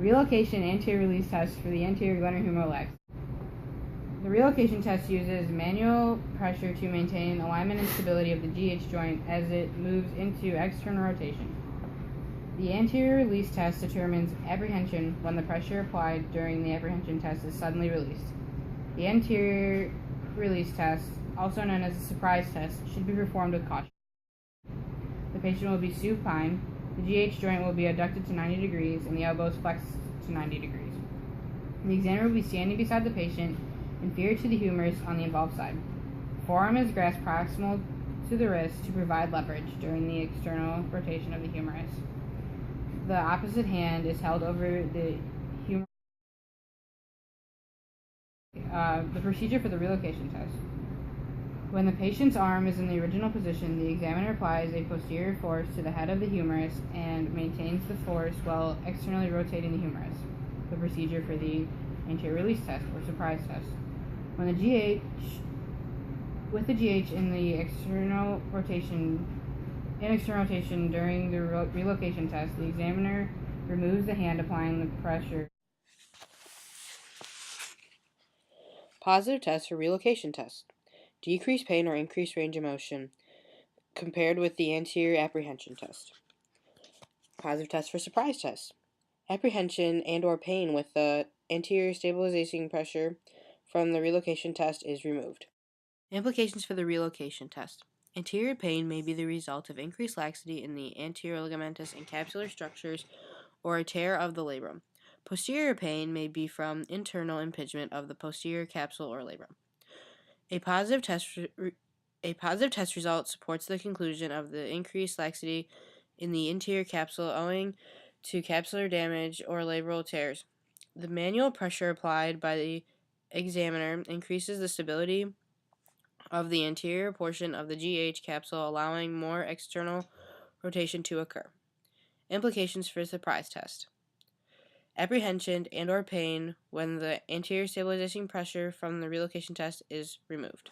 Relocation anterior release test for the anterior glenohumeral legs. The relocation test uses manual pressure to maintain alignment and stability of the GH joint as it moves into external rotation. The anterior release test determines apprehension when the pressure applied during the apprehension test is suddenly released. The anterior release test, also known as a surprise test, should be performed with caution. The patient will be supine, the GH joint will be adducted to 90 degrees, and the elbows flexed to 90 degrees. The examiner will be standing beside the patient, inferior to the humerus on the involved side. Forearm is grasped proximal to the wrist to provide leverage during the external rotation of the humerus. The opposite hand is held over the humerus. The procedure for the relocation test. When the patient's arm is in the original position, the examiner applies a posterior force to the head of the humerus and maintains the force while externally rotating the humerus. The procedure for the anterior release test or surprise test. When the GH in the external rotation during the relocation test, the examiner removes the hand applying the pressure. Positive test for relocation test. Decreased pain or increased range of motion compared with the anterior apprehension test. Positive test for surprise test. Apprehension and or pain with the anterior stabilizing pressure from the relocation test is removed. Implications for the relocation test. Anterior pain may be the result of increased laxity in the anterior ligamentous and capsular structures or a tear of the labrum. Posterior pain may be from internal impingement of the posterior capsule or labrum. A positive test result supports the conclusion of the increased laxity in the anterior capsule owing to capsular damage or labral tears. The manual pressure applied by the examiner increases the stability of the anterior portion of the GH capsule, allowing more external rotation to occur. Implications for surprise test. Apprehension and or pain when the anterior stabilizing pressure from the relocation test is removed.